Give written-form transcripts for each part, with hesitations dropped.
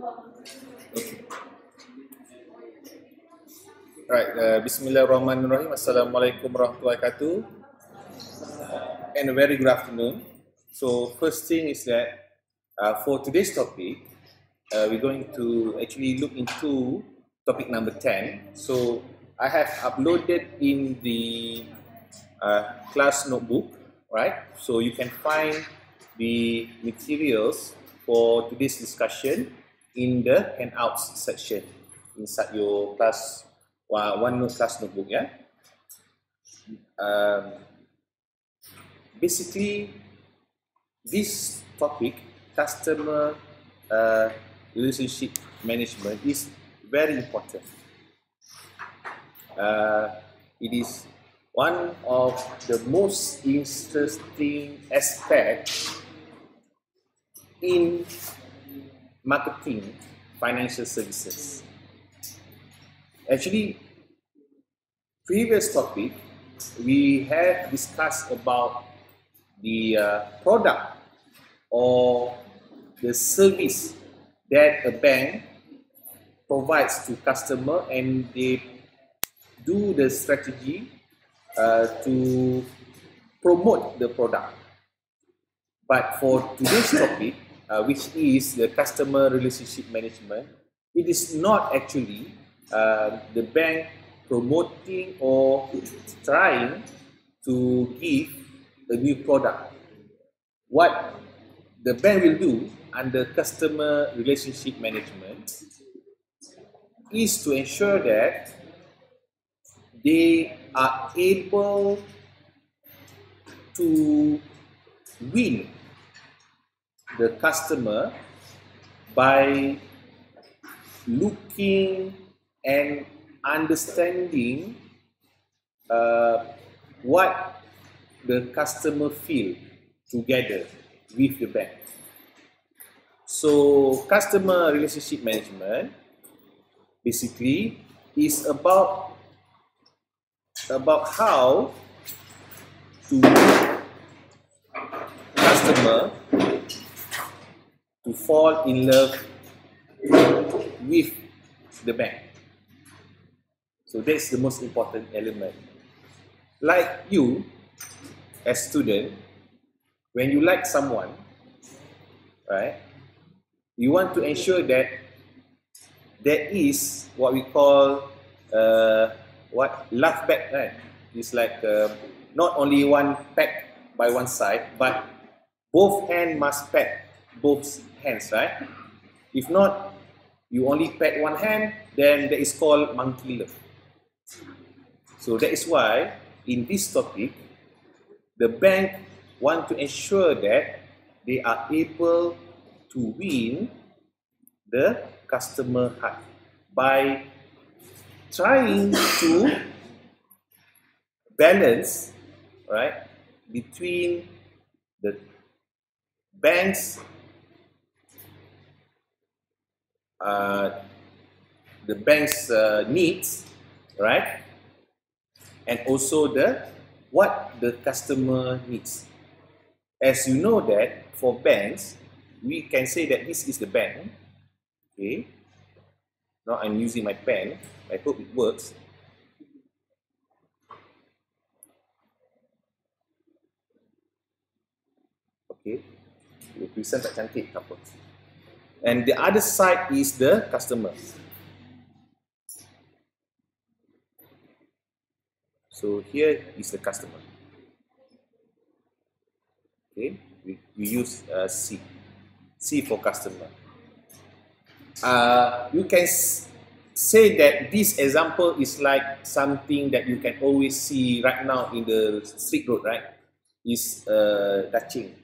Okay. Right. Bismillahirrahmanirrahim. Assalamualaikum warahmatullahi wabarakatuh. And a very good afternoon. So first thing is that for today's topic, we're going to actually look into topic number 10. So I have uploaded in the class notebook, right? So you can find the materials for today's discussion in the handouts section inside your class OneNote class notebook. Yeah. Basically, this topic, customer relationship management, is very important. It is one of the most interesting aspects in marketing financial services. Actually, previous topic, we have discussed about the product or the service that a bank provides to customer, and they do the strategy to promote the product. But for today's topic, which is the customer relationship management, it is not actually the bank promoting or trying to give a new product. What the bank will do under customer relationship management is to ensure that they are able to win the customer by looking and understanding what the customer feel together with the bank. So customer relationship management basically is about how to make customer to fall in love with the bank. So that's the most important element. Like you, as student, when you like someone, right, you want to ensure that there is what we call love back, right? It's like not only one peck by one side, but both hands must peck both hands, right? If not, you only peck one hand, then that is called monkey love. So that is why in this topic, the bank want to ensure that they are able to win the customer heart by trying to balance, right, between the bank's needs, right, and also what the customer needs. As you know that for banks, we can say that this is the bank. Okay. Now I'm using my pen. I hope it works. Okay. Tulisan tak cantik apa. And the other side is the customer. So here is the customer. Okay, we use C for customer. You can say that this example is like something that you can always see right now in the street road, right? Is touching,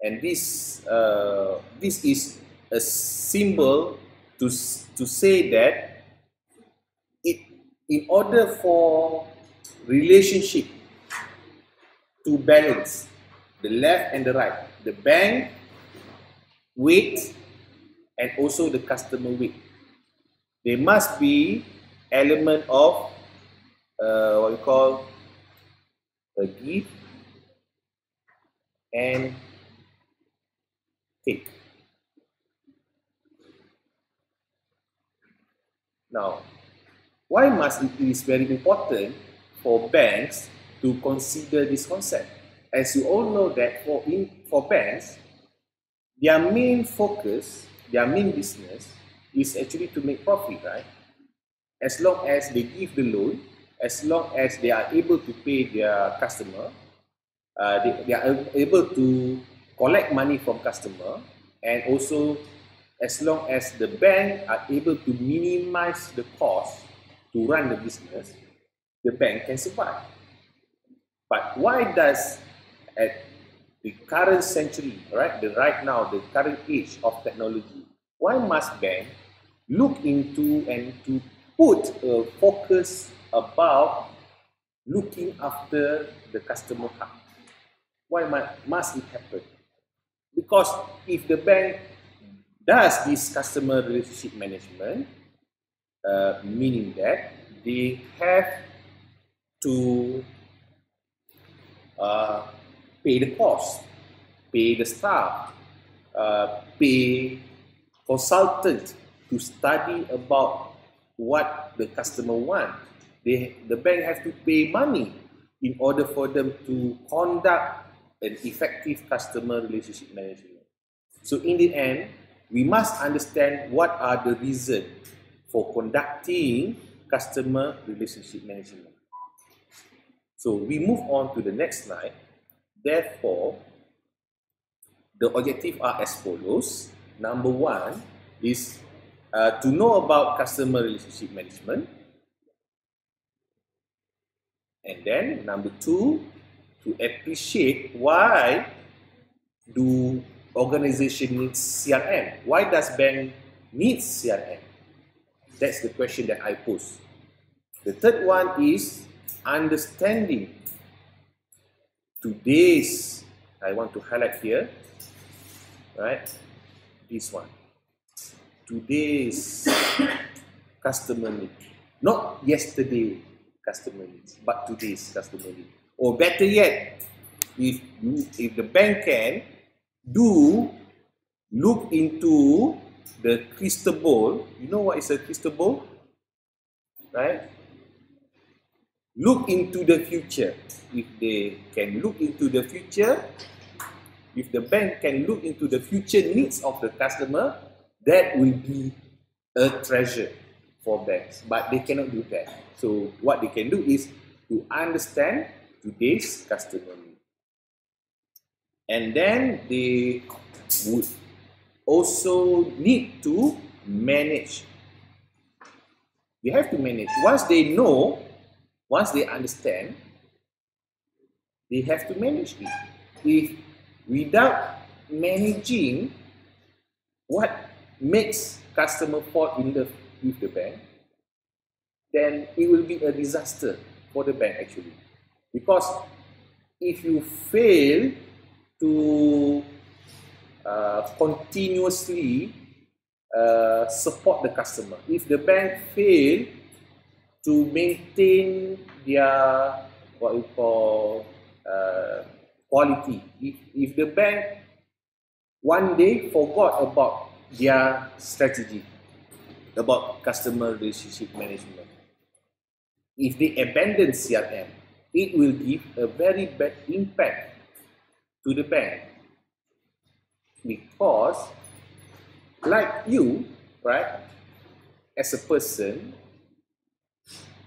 and this is a symbol to say that in order for relationship to balance, the left and the right, the bank weight and also the customer weight, there must be element of what we call a give and take. Now, why must it is very important for banks to consider this concept? As you all know that for banks, their main focus, their main business is actually to make profit, right? As long as they give the loan, as long as they are able to pay their customer, they are able to collect money from customer, and also as long as the bank are able to minimize the cost to run the business, the bank can survive. But why does at the current century, right now, the current age of technology, why must bank look into and to put a focus about looking after the customer heart? Why must it happen? Because if the bank does this customer relationship management, meaning that they have to pay the cost, pay the staff, pay consultant to study about what the customer want. The bank have to pay money in order for them to conduct an effective customer relationship management. So in the end, we must understand what are the reasons for conducting customer relationship management. So we move on to the next slide. Therefore, the objectives are as follows. Number one is to know about customer relationship management. And then number two, to appreciate why do organization needs CRM? Why does bank need CRM? That's the question that I pose. The third one is understanding today's, I want to highlight here, right? This one. Today's customer needs. Not yesterday customer needs, but today's customer needs. Or better yet, if the bank can look into the crystal ball. You know what is a crystal ball? Right? Look into the future. If they can look into the future, if the bank can look into the future needs of the customer, that will be a treasure for banks. But they cannot do that. So what they can do is to understand today's customer need. And then they would also need to manage. They have to manage. Once they know, once they understand, they have to manage it. If without managing, what makes customer fall in love with the bank, then it will be a disaster for the bank actually. Because if you fail to continuously support the customer, if the bank fail to maintain their what we call quality, if the bank one day forgot about their strategy about customer relationship management, if they abandon CRM, it will give a very bad impact to the bank. Because like you, right, as a person,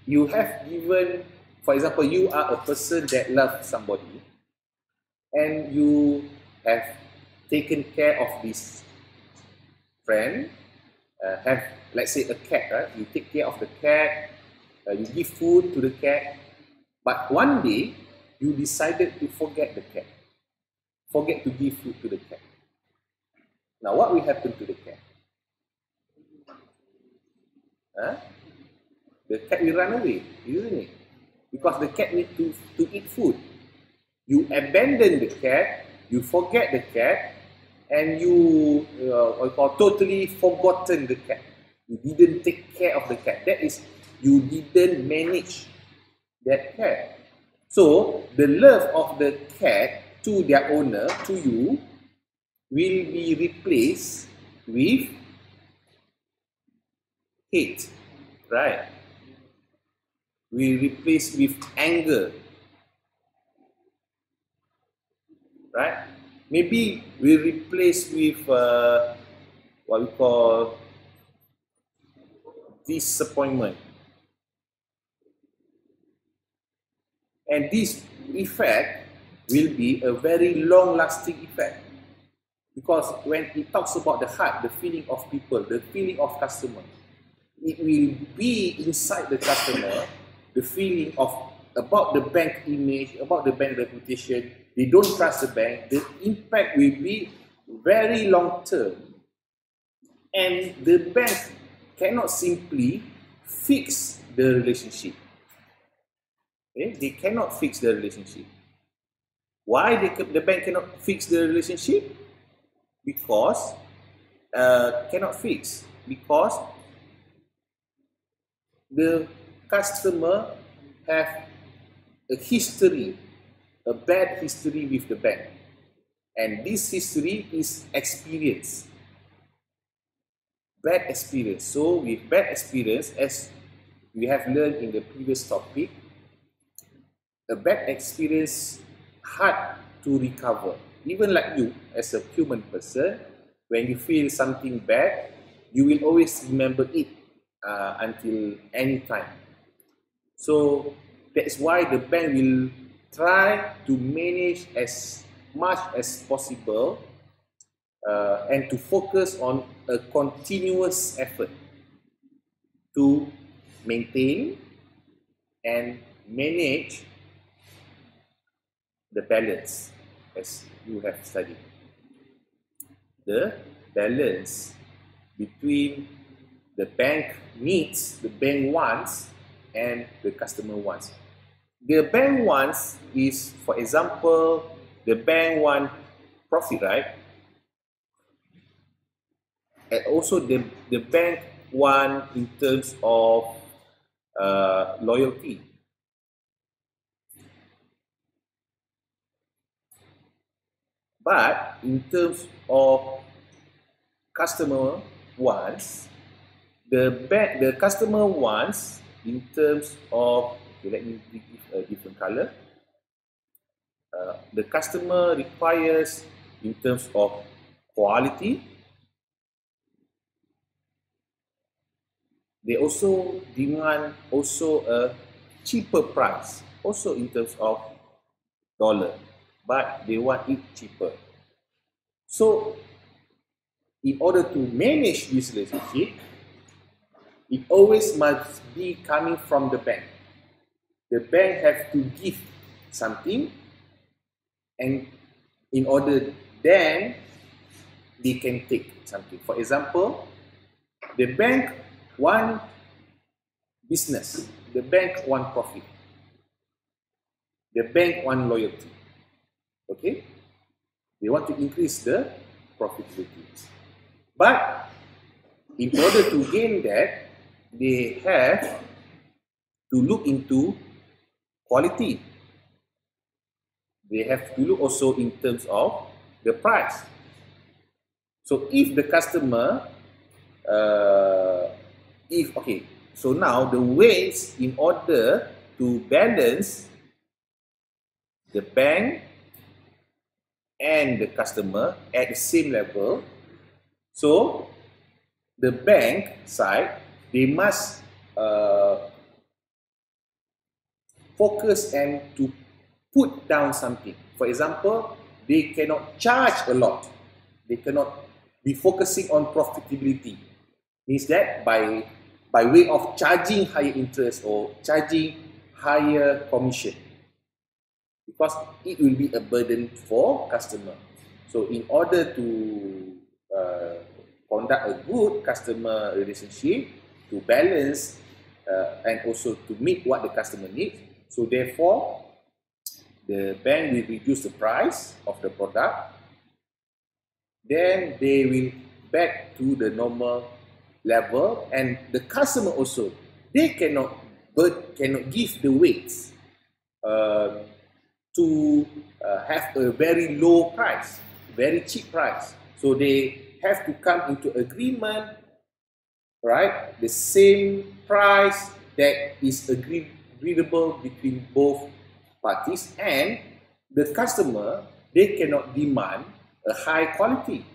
you have given, for example, you are a person that loves somebody and you have taken care of this friend, have, let's say, a cat, right? You take care of the cat, you give food to the cat, but one day you decided to forget the cat, forget to give food to the cat. Now, what will happen to the cat? The cat will run away, isn't it? Because the cat needs to eat food. You abandon the cat, you forget the cat, and you totally forgotten the cat. You didn't take care of the cat. That is, you didn't manage that cat. So, the love of the cat to their owner, to you, will be replaced with hate. right? We replace with anger, right? Maybe we replace with what we call disappointment. And this effect will be a very long-lasting effect. Because when it talks about the heart, the feeling of people, the feeling of customer, it will be inside the customer, the feeling of about the bank image, about the bank reputation. They don't trust the bank. The impact will be very long term. And the bank cannot simply fix the relationship. Okay? They cannot fix the relationship. Why the bank cannot fix the relationship? Because cannot fix. Because the customer have a history, a bad history with the bank. And this history is experience. Bad experience. So with bad experience, as we have learned in the previous topic, a bad experience hard to recover. Even like you, as a human person, when you feel something bad, you will always remember it until any time. So that's why the bank will try to manage as much as possible and to focus on a continuous effort to maintain and manage the balance, as you have studied. The balance between the bank needs, the bank wants, and the customer wants. The bank wants is, for example, the bank want profit, right? And also the bank want in terms of loyalty. But in terms of customer wants, the customer wants in terms of, okay, let me give a different color. The customer requires in terms of quality. They also demand also a cheaper price, also in terms of dollar, but they want it cheaper. So in order to manage this relationship, it always must be coming from the bank. The bank have to give something, and in order then they can take something. For example, the bank want business, the bank want profit, the bank want loyalty. Okay, they want to increase the profitability. But in order to gain that, they have to look into quality. They have to look also in terms of the price. So if the customer, so now the ways in order to balance the bank and the customer at the same level. So the bank side, they must focus and to put down something. For example, they cannot charge a lot. They cannot be focusing on profitability. Means that by way of charging higher interest or charging higher commission, because it will be a burden for customer. So in order to conduct a good customer relationship, to balance and also to meet what the customer needs, so therefore the bank will reduce the price of the product, then they will back to the normal level, and the customer also, they cannot give the weights to have a very low price, very cheap price. So they have to come into agreement right? The same price that is agreeable between both parties, and the customer, they cannot demand a high quality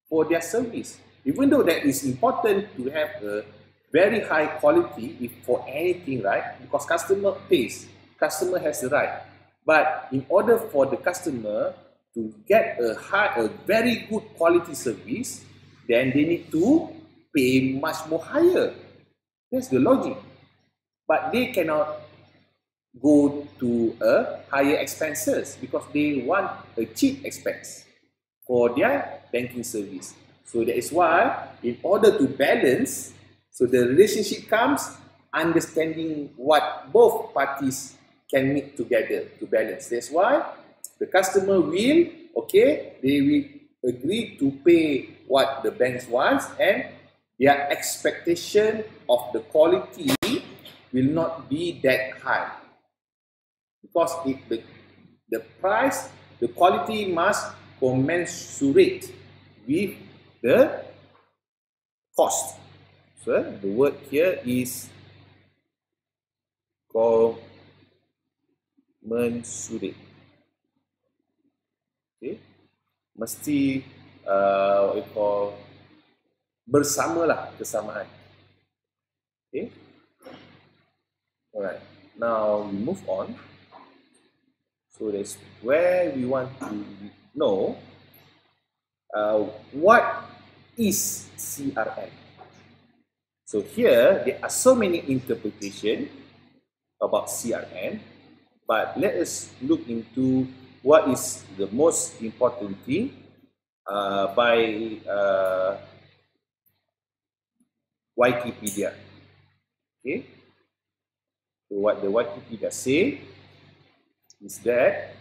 for their service. Even though that is important to have a very high quality if for anything, right? Because customer pays, customer has the right. But in order for the customer to get a very good quality service, then they need to pay much more higher. That's the logic. But they cannot go to a higher expenses because they want a cheap expense for their banking service. So that is why, in order to balance, so the relationship comes understanding what both parties can meet together to balance. That's why the customer will, okay, they will agree to pay what the banks wants, and their expectation of the quality will not be that high because the price, the quality must commensurate with the cost. So the word here is commensurate. Okay, mesti what we call bersamalah, kesamaan. Okay, alright. Now we move on. So that's where we want to know what is CRM. So here there are so many interpretations about CRM, but let us look into what is the most important thing by Wikipedia. Okay, so what the Wikipedia say is that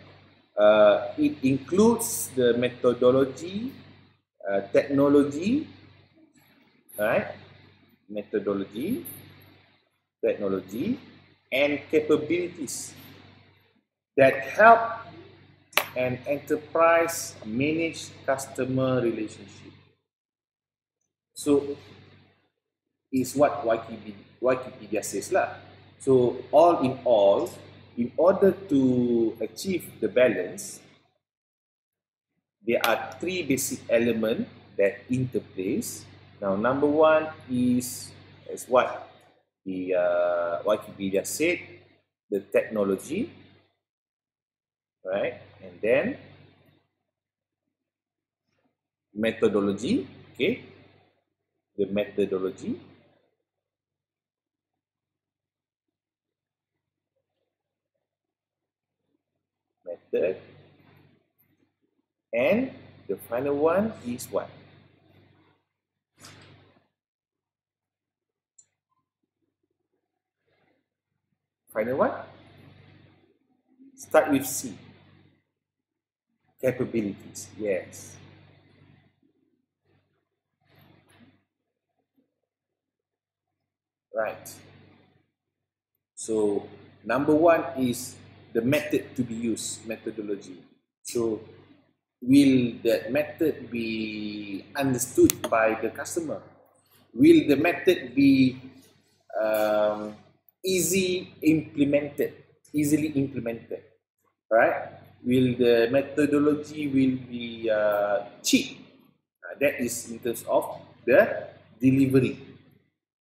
it includes the methodology, technology, right? Methodology, technology, and capabilities that help an enterprise manage customer relationship. So, is what Wikipedia says lah. So, all in all, in order to achieve the balance, there are three basic elements that interplace. Now, number one is what the Wikipedia said, the technology, right? And then methodology, okay? The methodology. Method. And the final one is what? Final one? Start with C. Capabilities, yes. Right. So, number one is the method to be used, methodology. So, will that method be understood by the customer? Will the method be easily implemented, right? Will the methodology will be cheap? That is in terms of the delivery,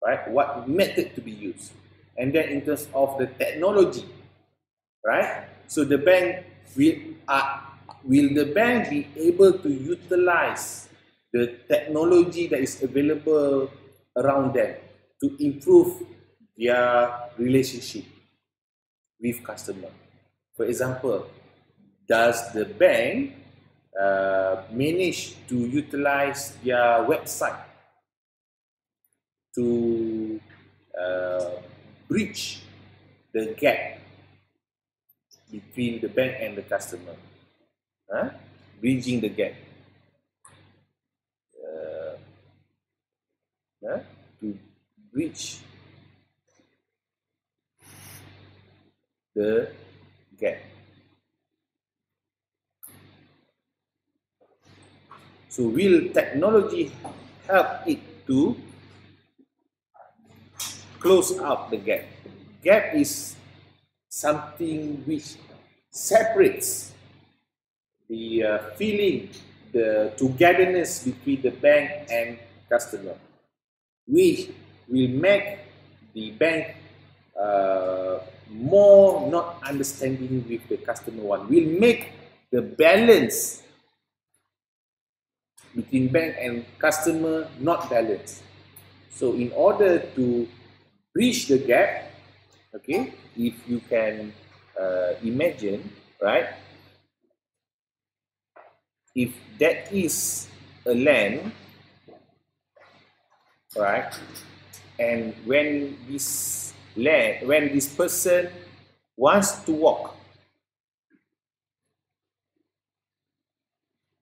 right? What method to be used, and then in terms of the technology, right? So the bank will the bank be able to utilize the technology that is available around them to improve their relationship with customer? For example, does the bank manage to utilize their website to bridge the gap between the bank and the customer? Bridging the gap to bridge the gap. So will technology help it to close out the gap. Gap is something which separates the feeling, the togetherness between the bank and customer, which will make the bank more not understanding with the customer one, will make the balance between bank and customer not balanced. So in order to bridge the gap, okay, if you can imagine, right, if that is a land, right, and when this person wants to walk,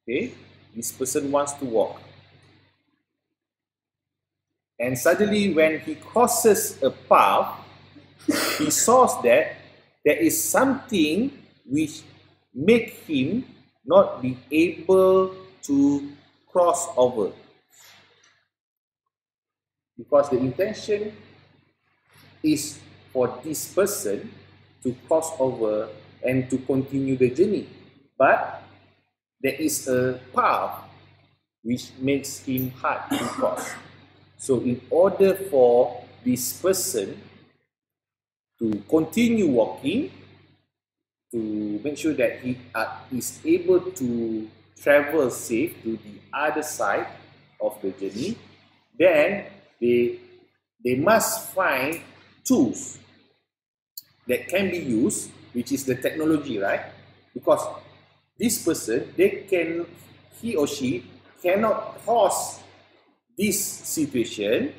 okay, this person wants to walk, and suddenly when he crosses a path, he saw that there is something which make him not be able to cross over, because the intention is for this person to cross over and to continue the journey, but there is a path which makes him hard to cross. So in order for this person to continue walking, to make sure that he is able to travel safe to the other side of the journey, then they must find tools that can be used, which is the technology, right? Because this person, he or she cannot cross this situation.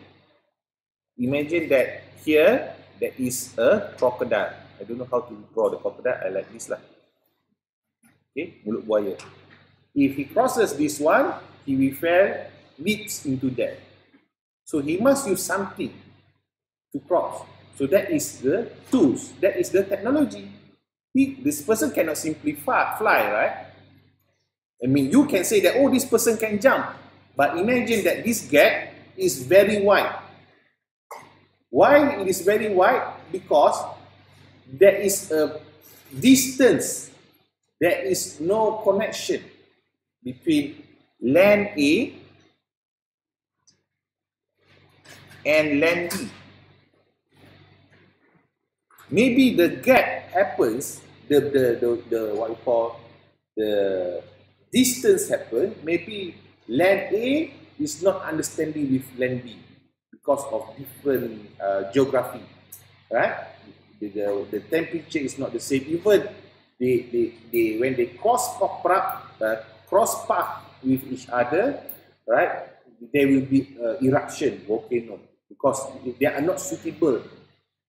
Imagine that here there is a crocodile. I don't know how to draw the crocodile. I like this lah. Okay, mulut buaya. If he crosses this one, he will fall, leads into that. So he must use something to cross. So that is the tools. That is the technology. This person cannot simply fly, right? I mean, you can say that, oh, this person can jump. But imagine that this gap is very wide. Why it is very wide? Because there is a distance. There is no connection between land A and land B. Maybe the gap happens, the what we call the distance happen. Maybe land A is not understanding with land B because of different geography, right? The temperature is not the same. Even when they cross path with each other, right? There will be eruption, volcano, because they are not suitable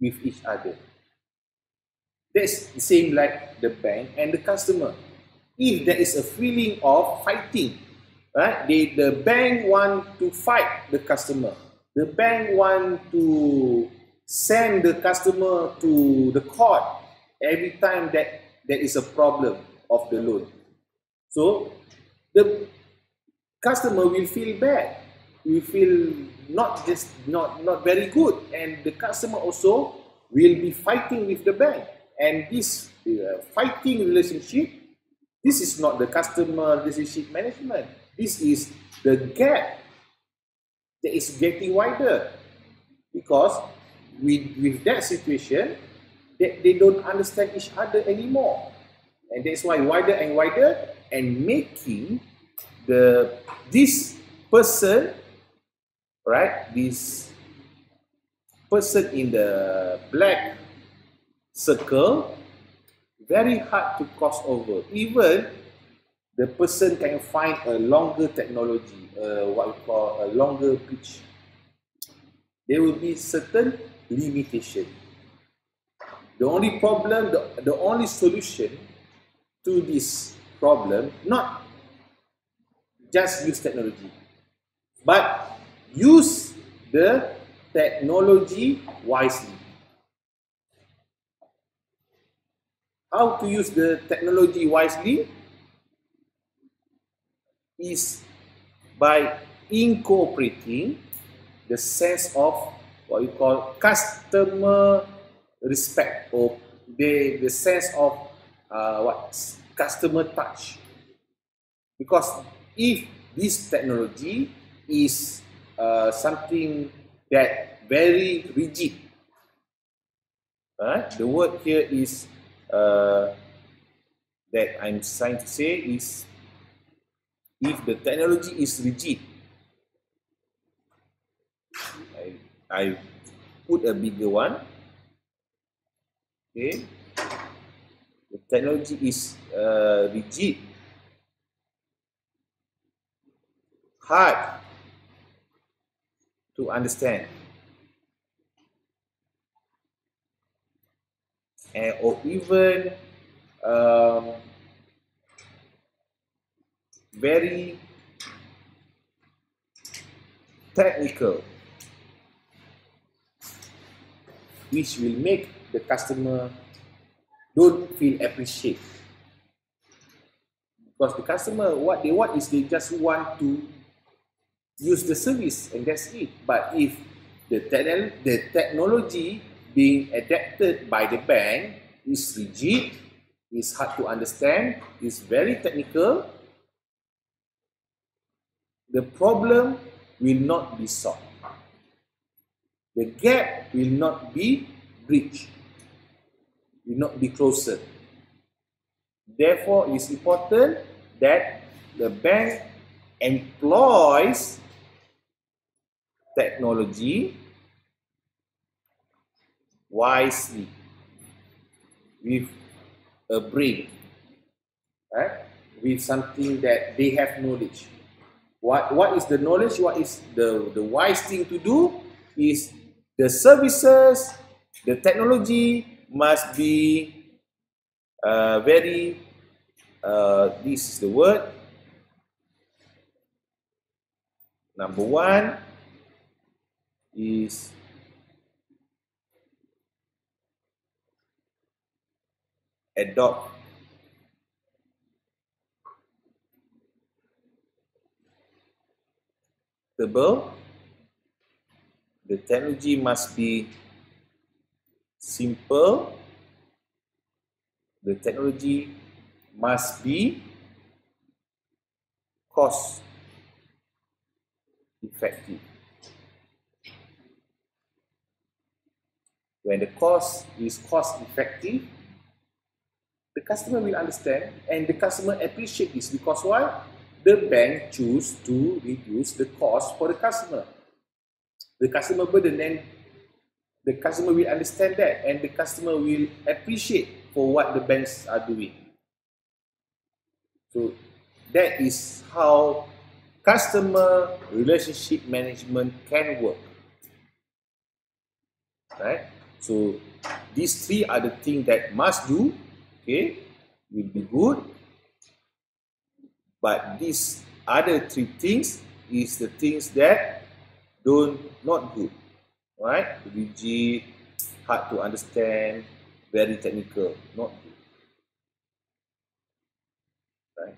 with each other. That's the same like the bank and the customer. If there is a feeling of fighting, right? The bank want to fight the customer. The bank want to send the customer to the court every time that there is a problem of the loan. So the customer will feel bad. Will feel not very good, and the customer also will be fighting with the bank. And this fighting relationship, this is not the customer relationship management. This is the gap that is getting wider, because with that situation, they don't understand each other anymore, and that's why wider and wider, and making this person, right? This person in the black circle, very hard to cross over. Even the person can find a longer technology, what we call a longer bridge. There will be certain limitation. The only problem, the only solution to this problem, not just use technology, but use the technology wisely. How to use the technology wisely is by incorporating the sense of what you call customer respect, or the sense of what customer touch. Because if this technology is something that very rigid, the word here is that I'm trying to say is, if the technology is rigid, I put a bigger one. Okay, the technology is rigid, hard to understand, and or even very technical, which will make the customer don't feel appreciated. Because the customer, what they want is they just want to use the service and that's it. But if the technology being adapted by the bank is rigid, is hard to understand, is very technical, the problem will not be solved. The gap will not be bridged, will not be closer. Therefore, it is important that the bank employs technology wisely, with a brain, right? With something that they have knowledge. What is the knowledge? What is the wise thing to do? Is the services, the technology must be very, this is the word, number one is adoptable. The technology must be simple. The technology must be cost effective. When the cost is cost effective, the customer will understand and the customer appreciate this, because why? The bank choose to reduce the cost for the customer. The customer burden, and the customer will understand that and the customer will appreciate for what the banks are doing. So that is how customer relationship management can work, right? So these three are the things that must do, okay, will be good. But these other three things is the things that not good, right? Rigid, hard to understand, very technical, not good, right?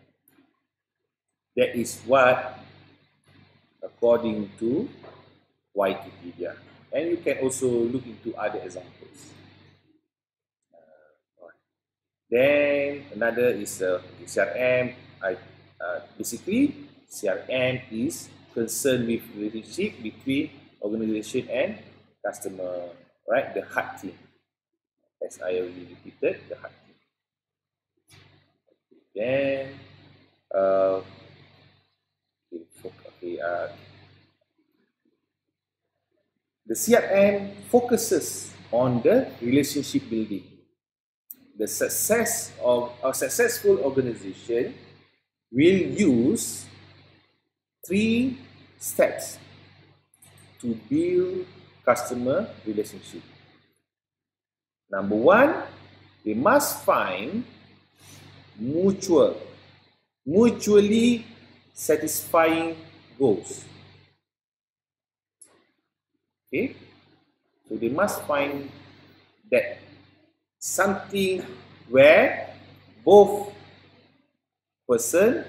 That is what, according to Wikipedia, and you can also look into other examples. Then another is CRM. Basically, CRM is concerned with relationship between organization and customer, right? The hard thing, as I already repeated, the hard thing. Then, the CRM focuses on the relationship building. The success of a successful organization will use 3 steps to build customer relationship. Number 1, they must find mutually satisfying goals. Okay, so they must find that something where both person,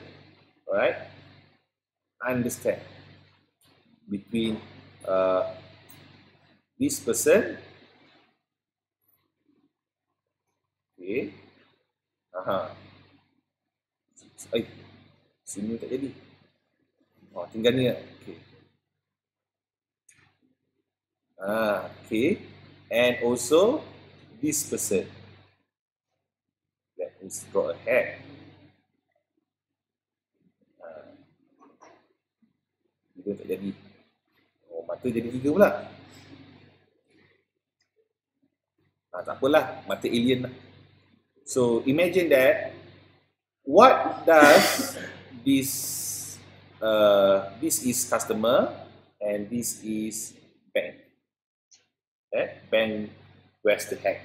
right, understand between this person, okay, sini tak jadi. Tinggal ni lah. Okay. Okay. And also this person. Let me draw a head. Dia tak jadi. Mata jadi 3 pula. Tak apalah, mata alien lah. So imagine that what does this is customer and this is bank. Bank wears the hat.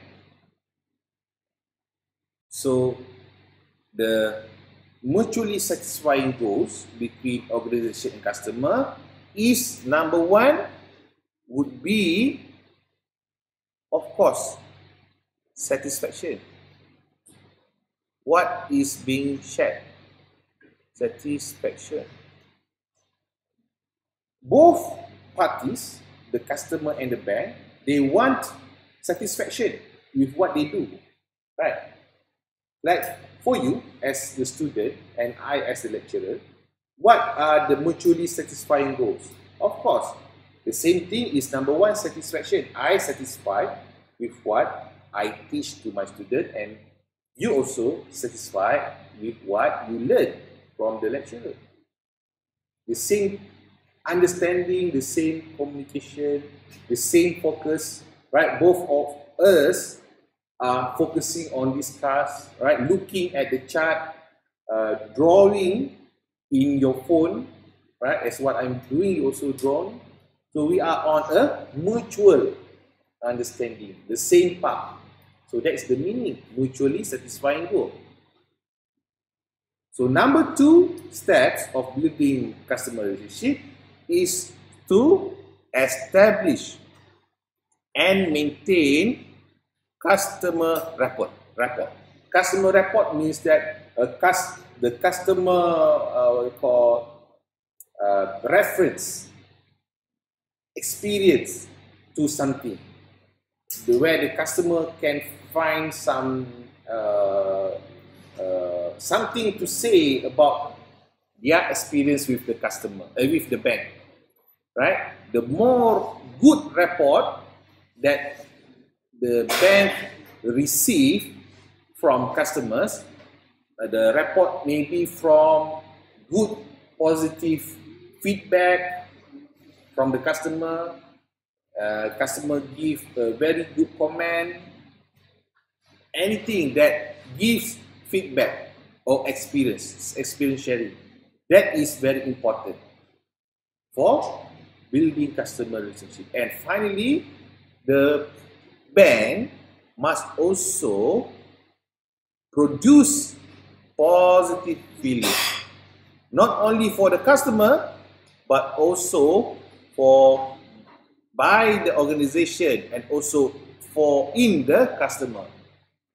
So the mutually satisfying goals between organization and customer is number 1 would be, of course, satisfaction. What is being shared? Satisfaction. Both parties, the customer and the bank, they want satisfaction with what they do, right? Like for you as the student and I as the lecturer, what are the mutually satisfying goals? Of course, the same thing is number 1, satisfaction. I satisfied with what I teach to my student, and you also satisfied with what you learn from the lecturer. The same understanding, the same communication, the same focus, right? Both of us are focusing on this class, right? Looking at the chart, drawing in your phone, right? As what I'm doing, you also drawing. So we are on a mutual understanding, the same path. So that's the meaning, mutually satisfying goal. So number 2 steps of building customer relationship is to establish and maintain customer rapport. Customer rapport means that the customer reference experience to something, where the customer can find some something to say about their experience with the customer, with the bank, right? The more good rapport that the bank receive from customers, the rapport may be from good positive feedback from the customer, customer give a very good comment, anything that gives feedback or experience sharing. That is very important for building customer relationship. And finally, the bank must also produce positive feeling, not only for the customer, but also by the organization and also in the customer.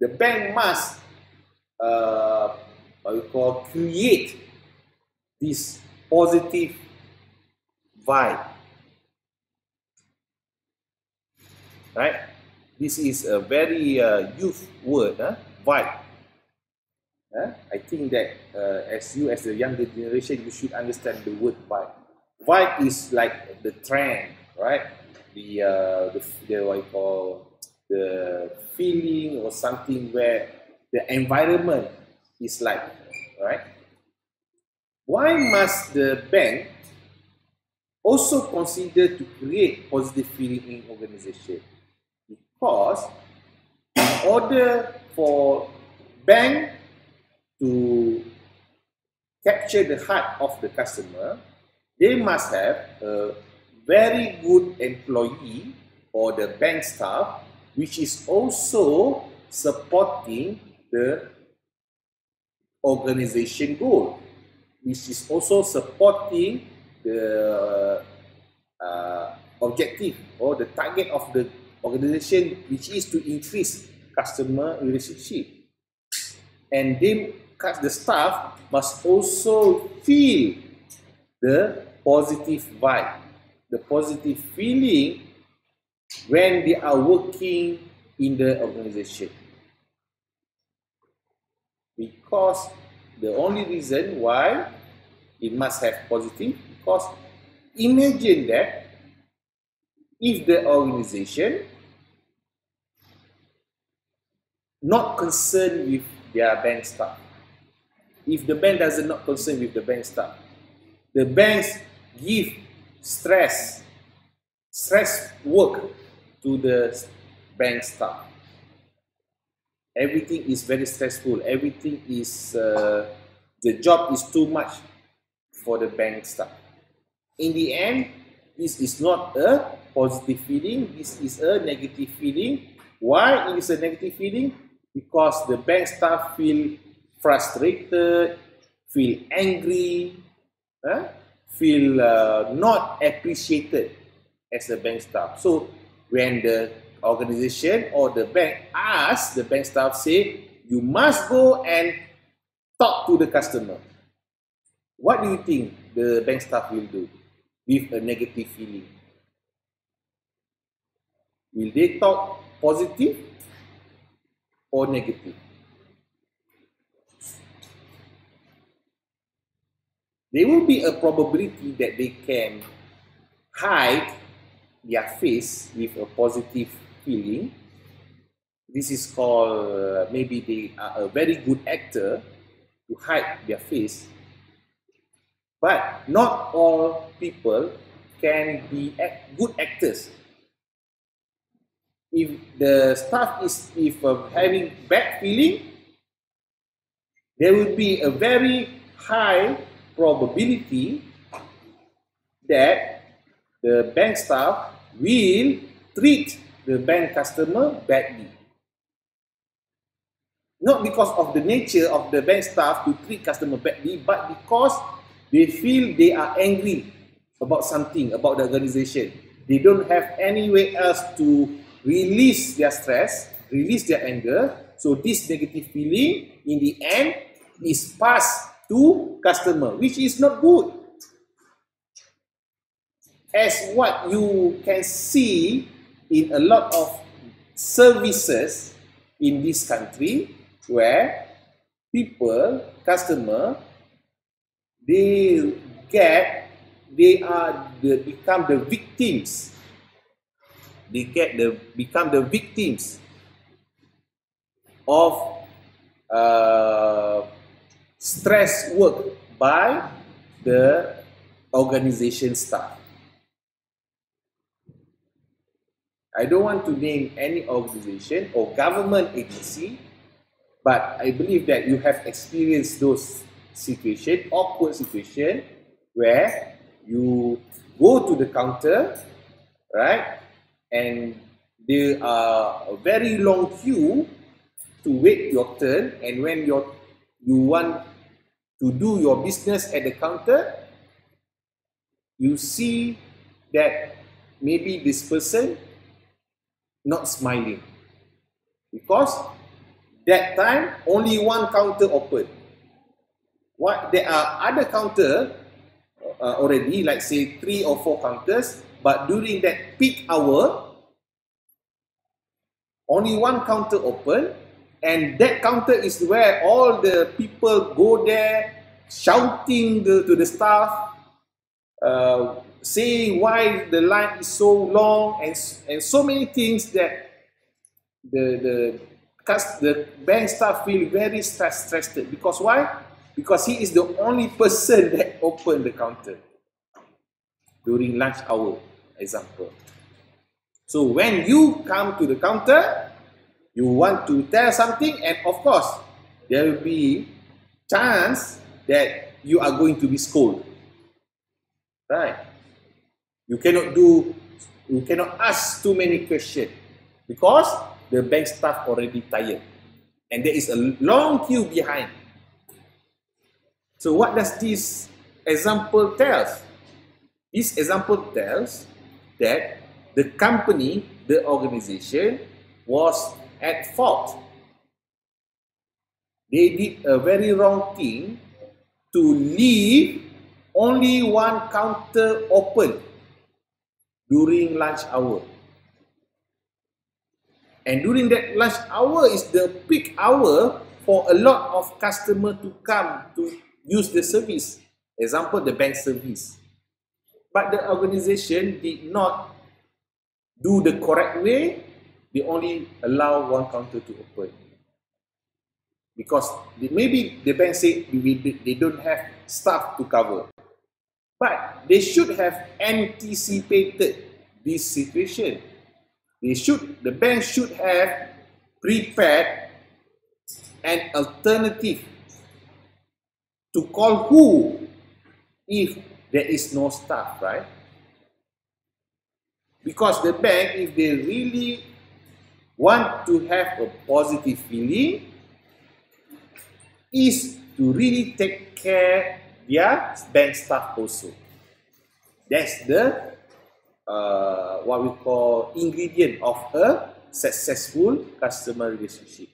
The bank must create this positive vibe, right? This is a very youth word, vibe. I think that as the younger generation, you should understand the word vibe. Vibe is like the trend, right? The feeling or something where the environment is like, right? Why must the bank also consider to create positive feeling in organization? Because in order for bank to capture the heart of the customer, they must have a very good employee or the bank staff, which is also supporting the organization goal, which is also supporting the objective or the target of the organization, which is to increase customer relationship. And the staff must also feel the positive vibe, the positive feeling when they are working in the organization. Because the only reason why it must have positive, because imagine that if the organization not concerned with their bank staff, if the bank doesn't not concerned with the bank staff, the banks give stress work to the bank staff. Everything is very stressful. Everything is, the job is too much for the bank staff. In the end, this is not a positive feeling. This is a negative feeling. Why it is a negative feeling? Because the bank staff feel frustrated, feel angry, feel not appreciated as a bank staff. So when the organization or the bank asks the bank staff, say, you must go and talk to the customer. What do you think the bank staff will do with a negative feeling? Will they talk positive or negative? There will be a probability that they can hide their face with a positive feeling. This is called, maybe they are a very good actor to hide their face. But not all people can be good actors. If the staff is having bad feeling, there will be a very high probability that the bank staff will treat the bank customer badly. Not because of the nature of the bank staff to treat customer badly, but because they feel they are angry about something, about the organization. They don't have any way else to release their stress, release their anger. So this negative feeling, in the end, is passed to customer, which is not good. As what you can see in a lot of services in this country, where people, customer, they become the victims. They become the victims of stress work by the organization staff. I don't want to name any organization or government agency, but I believe that you have experienced those situations, awkward situations, where you go to the counter, right, and there are a very long queue to wait your turn, and when you want to do your business at the counter, you see that maybe this person not smiling, because that time only one counter open. There are other counter already, like say 3 or 4 counters, but during that peak hour, only one counter open, and that counter is where all the people go there shouting to the staff, say why the line is so long, and so many things that the bank staff feel very stressed. Because why? Because he is the only person that opened the counter during lunch hour, example. So when you come to the counter, you want to tell something, and of course, there will be chance that you are going to be scolded, right? You cannot ask too many questions because the bank staff already tired, and there is a long queue behind. So what does this example tell? This example tells that the company, the organization, was at fault. They did a very wrong thing to leave only one counter open during lunch hour. And during that lunch hour is the peak hour for a lot of customers to come to use the service. Example, the bank service. But the organization did not do the correct way. They only allow one counter to open. Because maybe the bank said they don't have staff to cover. But they should have anticipated this situation. The bank should have prepared an alternative to call who if there is no staff, right? Because the bank, if they really want to have a positive feeling, is to really take care their bank staff also. That's the what we call ingredient of a successful customer relationship.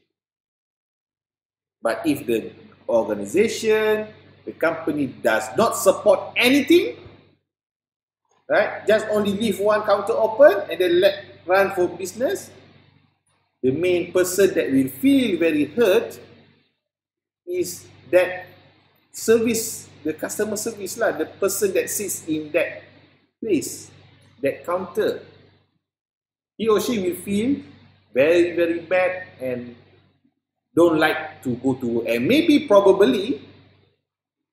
But if the organization, the company does not support anything, right? Just only leave one counter open and then let run for business, the main person that will feel very hurt is that service, the customer service lah, the person that sits in that place, that counter. He or she will feel very, very bad and don't like to go to work. And maybe probably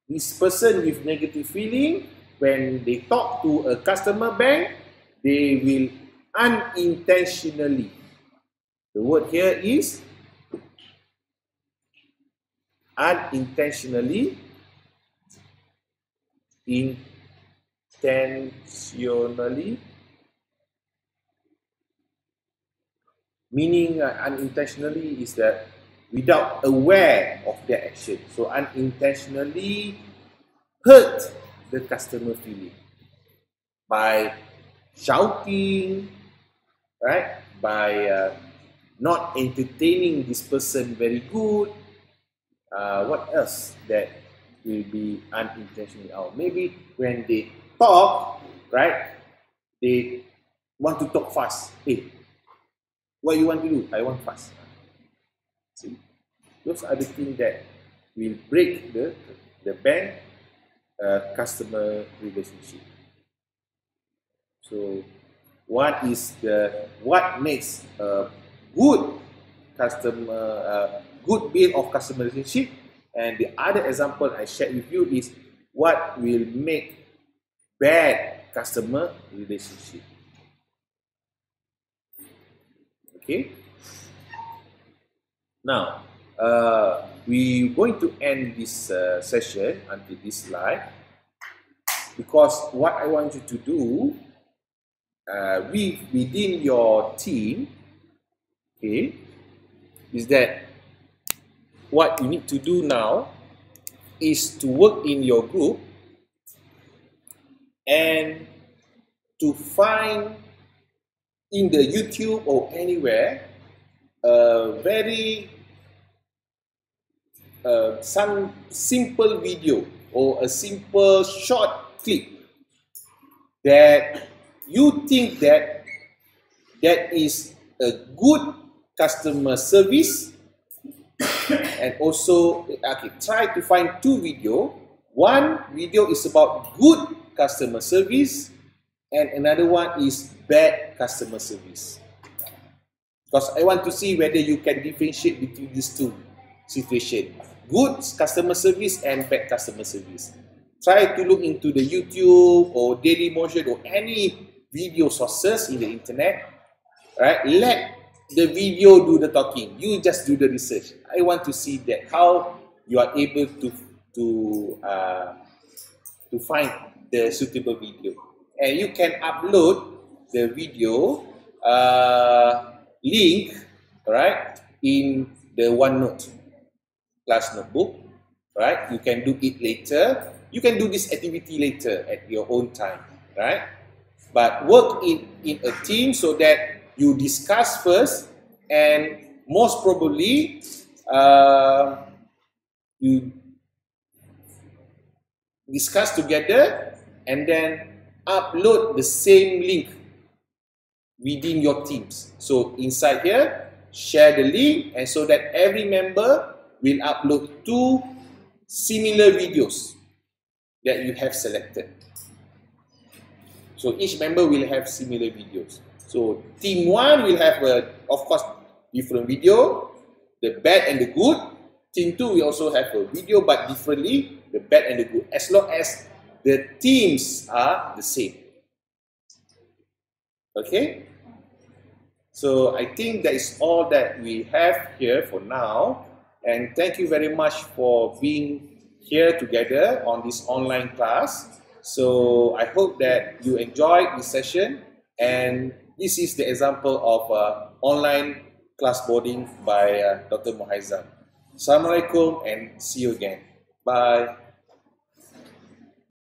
this person with negative feeling, when they talk to a customer bank, they will unintentionally, the word here is unintentionally, intentionally, meaning unintentionally is that without aware of their action. So unintentionally hurt the customer feeling by shouting, right? By not entertaining this person very good. What else that will be unintentionally out? Maybe when they talk, right? They want to talk fast. Hey, what you want to do? I want fast. See, those are the things that will break the bank customer relationship. So, what makes a good customer good build of customer relationship? And the other example I shared with you is what will make bad customer relationship. Okay. Now, we're going to end this session until this slide, because what I want you to do within your team, okay, is that what you need to do now is to work in your group and to find in the YouTube or anywhere some simple video or a simple short clip that you think that is a good customer service. And also, okay, try to find two videos. One video is about good customer service and another one is bad customer service. Because I want to see whether you can differentiate between these two situations. Good customer service and bad customer service. Try to look into the YouTube or Dailymotion or any video sources in the internet. Right? Let the video do the talking. You just do the research. I want to see that how you are able to find the suitable video. And you can upload the video link, right, in the OneNote class notebook, right? You can do it later. You can do this activity later at your own time, right? But work in a team so that you discuss first, and most probably you discuss together and then upload the same link within your teams. So inside here, share the link, and so that every member will upload 2 similar videos that you have selected. So each member will have similar videos. So team 1 will have, of course, different video, the bad and the good. Team 2 will also have a video, but differently, the bad and the good, as long as the teams are the same. Okay? So I think that is all that we have here for now. And thank you very much for being here together on this online class. So I hope that you enjoyed this session, and this is the example of online class boarding by Dr. Muhaizam. Assalamualaikum and see you again. Bye.